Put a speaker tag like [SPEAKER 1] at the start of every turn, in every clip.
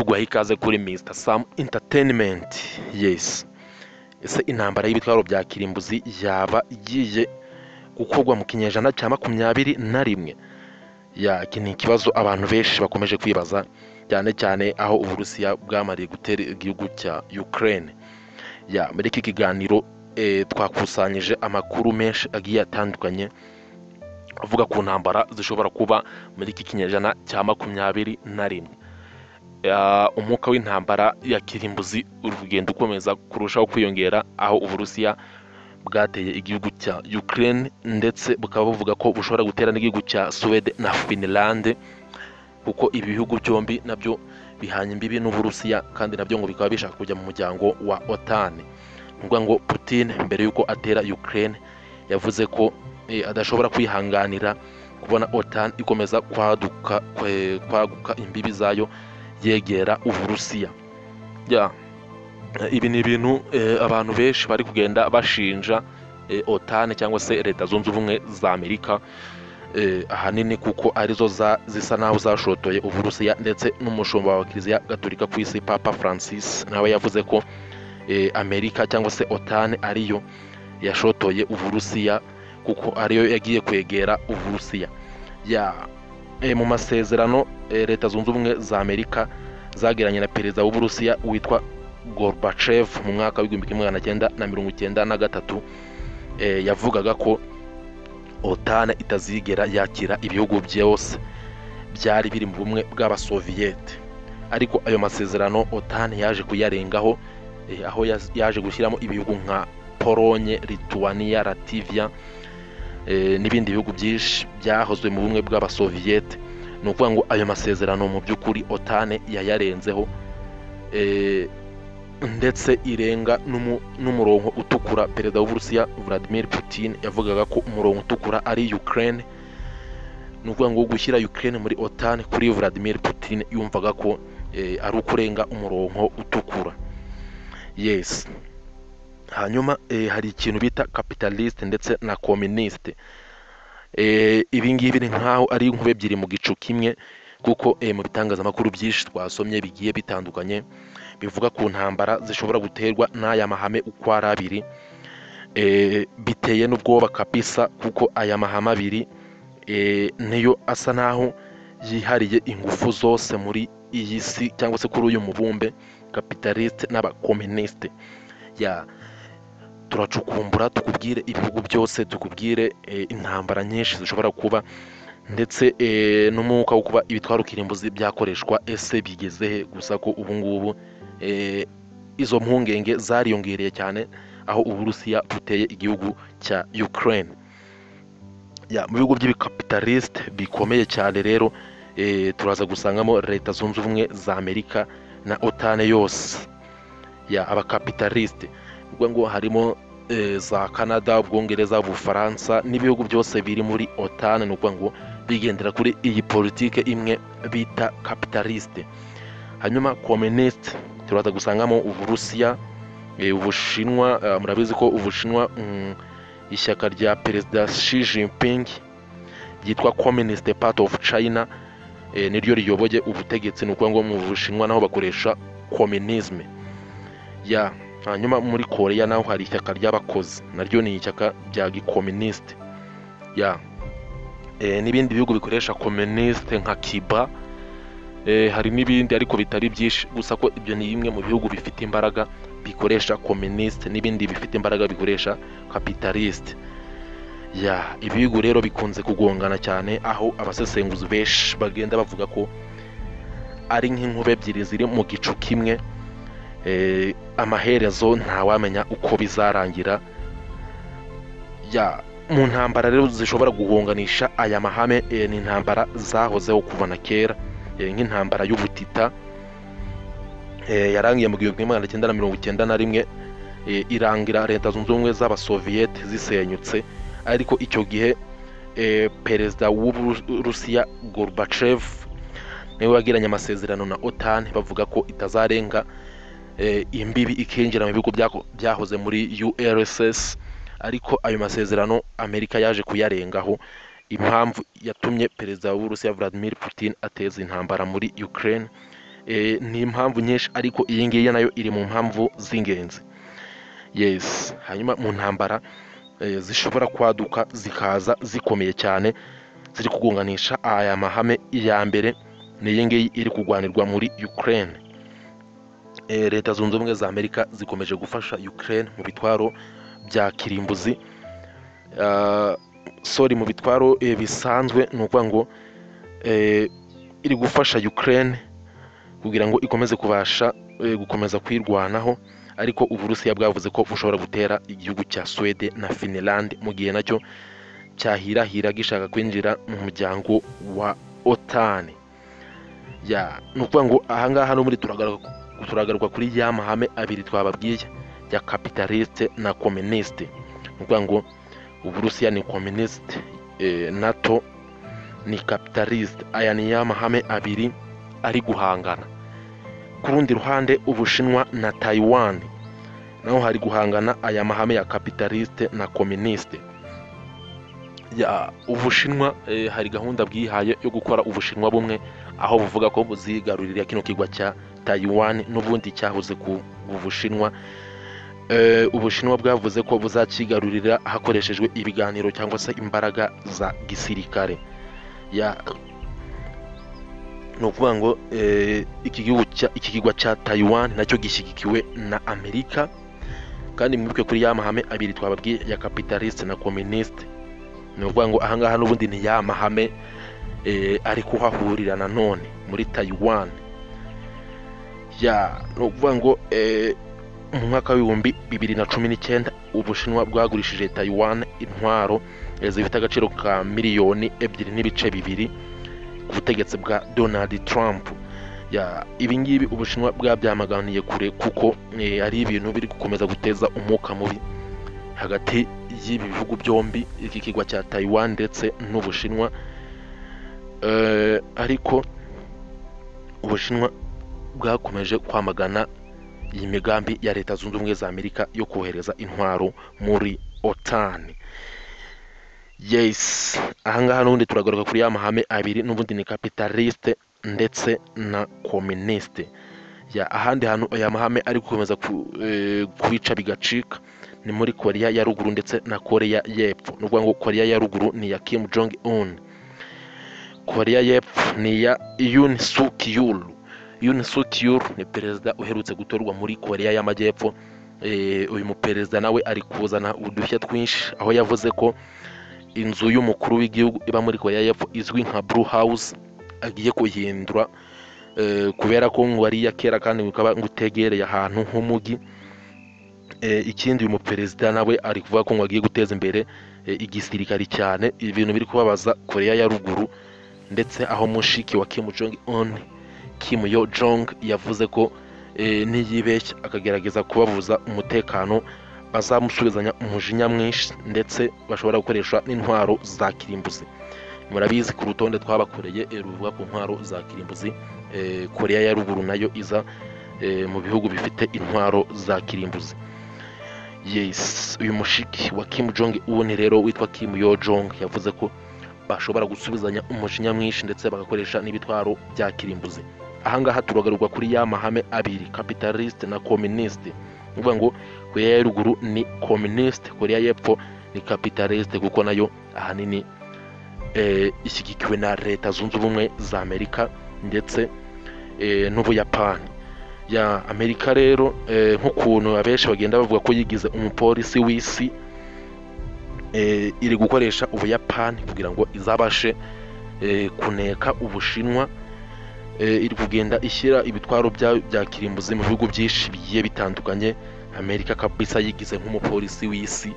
[SPEAKER 1] guha ikaze kuri Mr Sam Entertainment. Yes, ese intambara y'ibitwaro bya kirimbuzi yaba igiye gukorwa mu kinyejana cya 21? Iki ni ikibazo abantu benshi bakomeje kwibaza, cyane cyane aho Uburusiya bwamariye gutera igihugu cya Ukraine. Muri iki kiganiro twakusanyije amakuru menshi agiye atandukanye avuga ku ntambara zishobora kuba muri iki kinyejana cya 21. Umwuka w'intambara ya kirimbuzi urugendo ukomeza kurushaho kwiyongera, aho Uburusiya bwateye igihugu cya Ukraine ndetse bukaba buvuga ko bushobora gutera n'igihugu cya Sweden na Finland, kuko ibi bihugu byombi nabyo bihanye imbibi n'Uburusiya kandi nabyo ngo bikaba bishaka kujya mu muryango wa OTAN. Nubwo ngo Putin mbere yuko atera Ukraine yavuze ko adashobora kwihanganira kubona OTAN ikomeza kwaguka imbibi zayo yegera Uburusiya. Ibi ni ibintu abantu benshi bari kugenda bashinja OTAN cyangwa se Leta Zunze Ubumwe za Amerika, ahanini kuko arizo zisa naho zashotoye Uburusiya, ndetse n'umushumba wa Kiliziya Gatolika ku isi Papa Francis nawe yavuze ko Amerika cyangwa se OTAN ariyo yashotoye Uburusiya kuko ariyo yagiye kwegera Uburusiya. Mu masezerano Leta Zunze Ubumwe za Amerika zagiranye na perezida w'Uburusiya witwa Gorbachev mu mwaka w'1993, yavugaga ko OTAN itazigera yakira ibihugu byose byari biri mu bumwe bw'Abasoviyete. Ariko ayo masezerano OTAN yaje kuyarengaho, aho yaje gushyiramo ibihugu nka Polonye, Lithuania, Latvia n'ibindi bihugu byinshi byahozwe mu bumwe bw'Abasoviyete. Ni ukuvuga ngo ayo masezerano mu by'ukuri OTAN yayarenzeho, ndetse irenga n'umurongo utukura. Perezida w'Uburusiya Vladimir Putin yavugaga ko umurongo utukura ari Ukraine. Ni ukuvuga ngo gushyira Ukraine muri OTAN kuri Vladimir Putin yumvaga ko ari ukurenga umurongo utukura. Yes. Hanyuma hari ikintu bita capitaliste ndetse na communiste. Ibi ngibi ni nkaho ari inkube ebyiri mu gicu kimwe, kuko mu bitangazamakuru byinshi twasomye bigiye bitandukanye bivuga ku ntambara zishobora guterwa n'aya mahame uko ari abiri. Biteye n'ubwoba kabisa, kuko aya mahame abiri niyo asa naho yihariye ingufu zose muri iyi si cyangwa se kuri uyu mubumbe, capitaliste n'abakomuniste. Turacukumbura tukubwire ibihugu byose, tukubwire intambara nyinshi zishobora kuba, ndetse n'umwuka wo kuba ibitwaro kirimbuzi byakoreshwa ese bigezehe. Gusa ko ubu ngubu izo mpungenge zariyongereye cyane, aho Uburusiya buteye igihugu cya Ukraine. Mu bihugu by'ibikapitaliste bikomeye cyane rero turaza gusangamo Leta Zunze Ubumwe za Amerika na OTAN yose. Abakapitaliste ubwo ngo harimo za Canada, Ubwongereza, Ubufaransa n'ibihugu byose biri muri OTAN. ni ukuvuga ngo bigendera kuri iyi politike imwe bita capitaliste. Hanyuma communiste turaza gusangamo Uburusiya, Ubushinwa. Murabizi ko Ubushinwa ishyaka rya Perezida Xi Jinping ryitwa Communist Party of China niryo riyoboye ubutegetsi. ni ukuvuga ngo mu Bushinwa naho bakoresha communism. Hanyuma muri Korea naho hari ishyaka ry'abakozi, naryo ni ishyaka rya gikomuniste. N'ibindi bihugu bikoresha communiste nka Cuba, hari n'ibindi ariko bitari byinshi. Gusa ko ibyo ni bimwe mu bihugu bifite imbaraga bikoresha communiste, n'ibindi bifite imbaraga bikoresha capitaliste. Ibihugu rero bikunze kugongana cyane, aho abasesenguzi benshi bagenda bavuga ko ari nk'inkube ebyiri ziri mu gicu kimwe. Amaherezo ntawamenya uko bizarangira. Mu ntambara rero zishobora guhunganisha aya mahame, ni intambara zahozeho kuva na kera, nk'intambara y'ubutita yarangiye mu 1991, irangira Leta Zunze Ubumwe z'Abasoviyete zisenyutse. Ariko icyo gihe perezida w'Uburusiya Gorbachev niwe wagiranye amasezerano na OTAN, bavuga ko itazarenga imbibi ikinjira mu bihugu byahoze muri URSS. Ariko ayo masezerano Amerika yaje kuyarengaho, impamvu yatumye perezida w'Uburusiya Vladimir Putin ateza intambara muri Ukraine ni impamvu nyinshi ariko iyi ngiyi nayo iri mu mpamvu z'ingenzi. Yes, hanyuma mu ntambara zishobora kwaduka zikaza zikomeye cyane ziri kugunganisha aya mahame. iya mbere ni iyi ngiyi iri kurwanirwa muri Ukraine. Leta zunze ubumwe za Amerika zikomeje gufasha Ukraine mu bitwaro bya kirimbuzi, mu bitwaro bisanzwe, ni ukuvuga ngo iri gufasha Ukraine kugira ngo ikomeze kubasha gukomeza kwirwanaho, ariko Uburusiya bwavuze ko bushobora gutera igihugu cya Sweden na Finland mu gihe nacyo cyahirahira gishaka kwinjira mu muryango wa OTAN. Ni ukuvuga ngo ahangaha no muri turagaruka kuri ya mahame abiri twababwiye ya capitaliste na communiste. Ni ukuvuga ngo Uburusiya ni communiste, NATO ni capitaliste. Aya ni ya mahame abiri ari guhangana. Ku rundi ruhande Ubushinwa na Taiwan naho hari guhangana aya mahame ya capitaliste na communiste. Ubushinwa hari gahunda bwihaye yo gukora Ubushinwa bumwe, aho buvuga ko buzigarurira kino kigwa cya Taiwan n'ubundi cyahoze ku Bushinwa. Ubushinwa bwavuze ko buzakigarurira hakoreshejwe ibiganiro cyangwa se imbaraga za gisirikare. Ni ukuvuga ngo iki kigwa cya Taiwan nacyo gishyigikiwe na Amerika, kandi mwibuke kuri ya mahame abiri twababwiye ya capitaliste na communiste. Ni ukuvuga ngo ahangaha n'ubundi ni ya mahame ari kuhahurira nanone muri Taiwan. Ni ukuvuga ngo mu mwaka w'ibihumbi 2019 Ubushinwa bwagurishije Taiwan intwaro zifite agaciro ka miliyoni 2.2 ku butegetsi bwa Donald Trump. Ibi ngibi Ubushinwa bwabyamaganiye kure kuko ari ibintu biri gukomeza guteza umwuka mubi hagati y'ibi bihugu byombi, iki kigwa cya Taiwan ndetse n'Ubushinwa. Ariko Ubushinwa bwakomeje kwamagana iyi migambi ya Leta Zunze Ubumwe za Amerika yo kohereza intwaro muri OTAN. Yes, ahangaha n'ubundi turagaruka kuri ya mahame abiri, n'ubundi ni capitaliste ndetse na communiste. Ahandi hantu aya mahame ari gukomeza kubica bigacika ni muri Korea ya ruguru ndetse na Korea y'epfo. Ni ukuvuga ngo Korea ya ruguru ni ya Kim Jong Un, Korea y'epfo ni ya Yoon Suk Yeol. Yoon Suk Yeol ni perezida uherutse gutorwa muri Korea y'amajyepfo. Uyu muperezida nawe ari kuzana udushya twinshi, aho yavuze ko inzu y'umukuru w'igihugu iba muri Korea y'epfo izwi nka Blue House agiye kuhindura, kubera ko ngo ari iya kera kandi ngo utegereye ahantu h'umujyi. Ikindi uyu muperezida nawe ari kuvuga ko ngo agiye guteza imbere igisirikari cyane. Ibintu biri kubabaza Korea ya ruguru, ndetse aho mushiki wa Kim Jong Un, Kim Yo Jong, yavuze ko niyibeshya akagerageza kubabuza umutekano bazamusubizanya umujinya mwinshi, ndetse bashobora gukoresha n'intwaro za kirimbuzi. Murabizi ku rutonde twabakoreye ruvuga ku ntwaro za kirimbuzi, Korea ya ruguru nayo iza mu bihugu bifite intwaro za kirimbuzi. Yes, uyu mushiki wa Kim Jong Un rero witwa Kim Yo Jong yavuze ko bashobora gusubizanya umujinya mwinshi ndetse bagakoresha n'ibitwaro bya kirimbuzi. Ahangaha turagaruka kuri ya mahame abiri, capitaliste na communiste. Ni ukuvuga ngo Korea ya ruguru ni communiste, Korea y'epfo ni capitaliste, kuko nayo ahanini ishyigikiwe na Leta Zunze Ubumwe za Amerika ndetse n'Ubuyapani. Amerika rero nk'ukuntu abenshi bagenda bavuga ko yigize umupolisi w'isi, iri gukoresha Ubuyapani kugira ngo izabashe kuneka Ubushinwa. Iri kugenda ishyira ibitwaro bya kirimbuzi mu bihugu byinshi bigiye bitandukanye. Amerika kabisa yigize nk'umupolisi w'isi.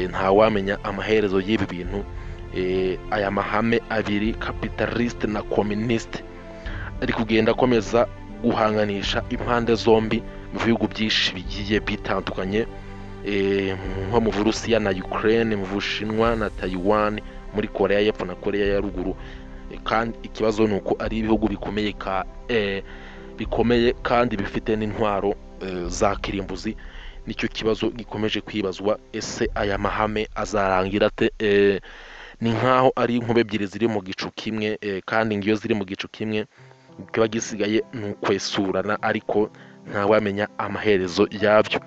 [SPEAKER 1] Ntawamenya amaherezo y'ibi bintu. Aya mahame abiri, capitaliste na communiste, ari kugenda akomeza guhanganisha impande zombi mu bihugu byinshi bigiye bitandukanye, nko mu Burusiya na Ukraine, mu Bushinwa na Taiwan, muri Korea y'epfo na Korea ya ruguru. Kandi ikibazo ni uko ari ibihugu bikomeye kandi bifite n'intwaro za kirimbuzi. Nicyo kibazo gikomeje kwibazwa, ese aya mahame azarangira ate? Ni nkaho ari inkube ebyiri ziri mu gicu kimwe, kandi ngiyo ziri mu gicu kimwe kiba gisigaye ni ukwesurana ariko ntawamenya amaherezo yabyo.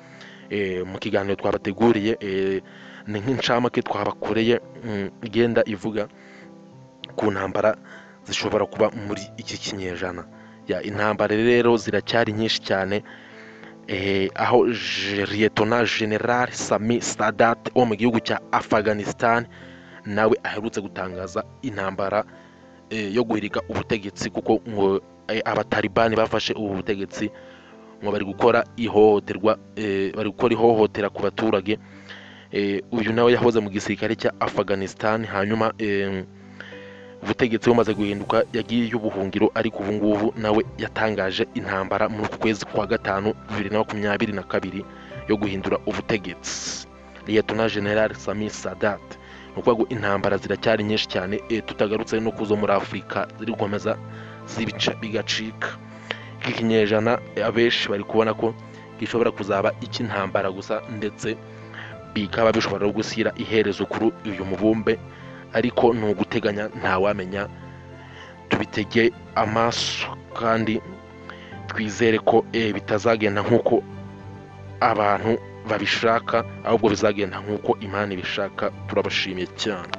[SPEAKER 1] Mu kiganiro twabateguriye ni nk'incamake twabakoreye igenda ivuga ku ntambara zishobora kuba muri iki kinyejana. Intambara rero ziracyari nyinshi cyane, aho Lieutenant General Sami Sadat wo mu gihugu cya Afghanistan nawe aherutse gutangaza intambara yo guhirika ubutegetsi, kuko ngo abatalibani bafashe ubu butegetsi ngo bari gukora ihohotera ku baturage. Uyu nawe yahoze mu gisirikare cya Afghanistan, hanyuma ubutegetsi bumaze guhinduka yagiye y'ubuhungiro, ariko ubu ngubu nawe yatangaje intambara muri uku kwezi kwa gatanu 2022 yo guhindura ubutegetsi. Lieutenant General Sami Sadat. Ni ukuvuga ngo intambara ziracyari nyinshi cyane, tutagarutse no kuzo muri Afurika ziri gukomeza zibica bigacika. Iki kinyejana abenshi bari kubona ko gishobora kuzaba icy'intambara gusa, ndetse bikaba bishobora gushyira iherezo kuri uyu mubumbe, ariko ni uguteganya ntawamenya. Tubitege amaso kandi twizere ko bitazagenda nk'uko abantu babishaka, ahubwo bizagenda nk'uko Imana ibishaka. Turabashimiye cyane.